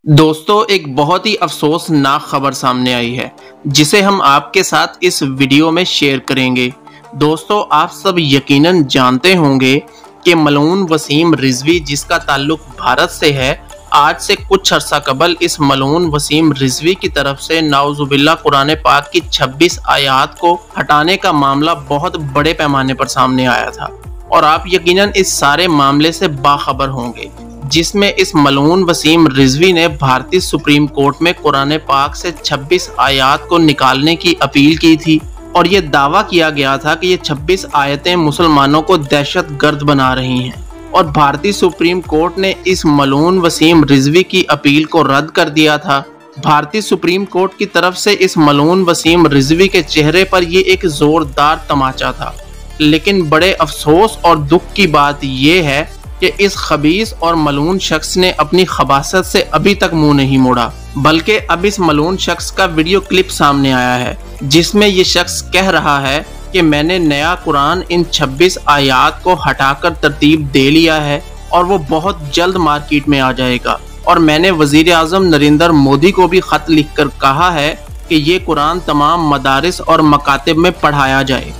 दोस्तों, एक बहुत ही अफसोसनाक खबर सामने आई है जिसे हम आपके साथ इस वीडियो में शेयर करेंगे। दोस्तों, आप सब यकीनन जानते होंगे कि मलऊन वसीम रिजवी, जिसका ताल्लुक भारत से है, आज से कुछ अर्सा कबल इस मलऊन वसीम रिजवी की तरफ से नाउजुबिल्लाह कुरान पाक की 26 आयात को हटाने का मामला बहुत बड़े पैमाने पर सामने आया था और आप यकीनन इस सारे मामले से बाखबर होंगे, जिसमें इस मलऊन वसीम रिजवी ने भारतीय सुप्रीम कोर्ट में कुरान पाक से 26 आयात को निकालने की अपील की थी और ये दावा किया गया था कि ये 26 आयतें मुसलमानों को दहशतगर्द बना रही हैं और भारतीय सुप्रीम कोर्ट ने इस मलऊन वसीम रिजवी की अपील को रद्द कर दिया था। भारतीय सुप्रीम कोर्ट की तरफ से इस मलऊन वसीम रिजवी के चेहरे पर ये एक जोरदार तमाचा था, लेकिन बड़े अफसोस और दुख की बात यह है कि इस खबीस और मलून शख्स ने अपनी खबासत से अभी तक मुंह नहीं मोड़ा, बल्कि अब इस मलून शख्स का वीडियो क्लिप सामने आया है जिसमें ये शख्स कह रहा है कि मैंने नया कुरान इन 26 आयात को हटाकर तरतीब दे लिया है और वो बहुत जल्द मार्केट में आ जाएगा और मैंने वजीर आज़म नरेंद्र मोदी को भी खत लिखकर कहा है कि ये कुरान तमाम मदारिस और मकातिब में पढ़ाया जाए।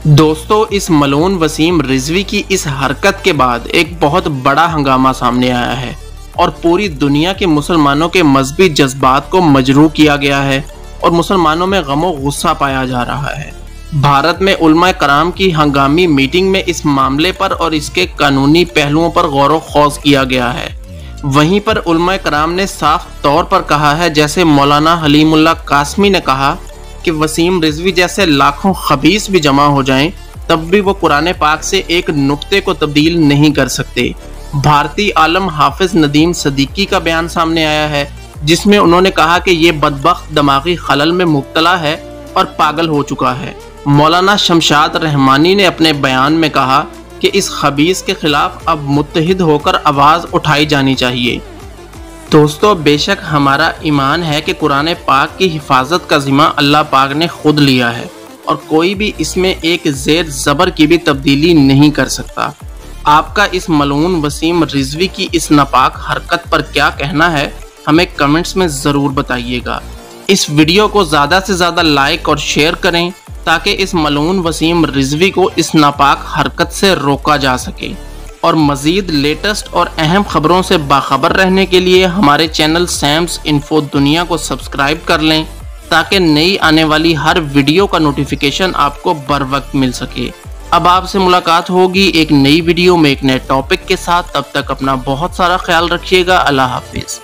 दोस्तों, इस मलऊन वसीम रिजवी की इस हरकत के बाद एक बहुत बड़ा हंगामा सामने आया है और पूरी दुनिया के मुसलमानों के मजहबी जज्बात को मजरूह किया गया है और मुसलमानों में गमो गुस्सा पाया जा रहा है। भारत में उलमा कराम की हंगामी मीटिंग में इस मामले पर और इसके कानूनी पहलुओं पर गौर खौज किया गया है। वहीं पर उलमा कराम ने साफ तौर पर कहा है, जैसे मौलाना हलीमुल्लाह कासमी ने कहा कि वसीम रिजवी जैसे लाखों खबीस भी जमा हो जाएं, तब भी वो कुरान पाक से एक नुक्ते को तब्दील नहीं कर सकते। भारतीय आलम हाफिज नदीम सदीकी का बयान सामने आया है जिसमें उन्होंने कहा कि ये बदबख्त दिमागी खलल में मुब्तला है और पागल हो चुका है। मौलाना शमशाद रहमानी ने अपने बयान में कहा कि इस खबीस के खिलाफ अब मुत्तहिद होकर आवाज़ उठाई जानी चाहिए। दोस्तों, बेशक हमारा ईमान है कि कुरान पाक की हिफाजत का जिम्मा अल्लाह पाक ने खुद लिया है और कोई भी इसमें एक ज़ेर ज़बर की भी तब्दीली नहीं कर सकता। आपका इस मलऊन वसीम रिजवी की इस नापाक हरकत पर क्या कहना है, हमें कमेंट्स में ज़रूर बताइएगा। इस वीडियो को ज़्यादा से ज़्यादा लाइक और शेयर करें ताकि इस मलऊन वसीम रिजवी को इस नापाक हरकत से रोका जा सके और मज़ीद लेटेस्ट और अहम खबरों से बाखबर रहने के लिए हमारे चैनल सैम्स इन्फो दुनिया को सब्सक्राइब कर लें ताकि नई आने वाली हर वीडियो का नोटिफिकेशन आपको बर वक्त मिल सके। अब आपसे मुलाकात होगी एक नई वीडियो में एक नए टॉपिक के साथ। तब तक अपना बहुत सारा ख्याल रखिएगा। अल्लाह हाफिज़।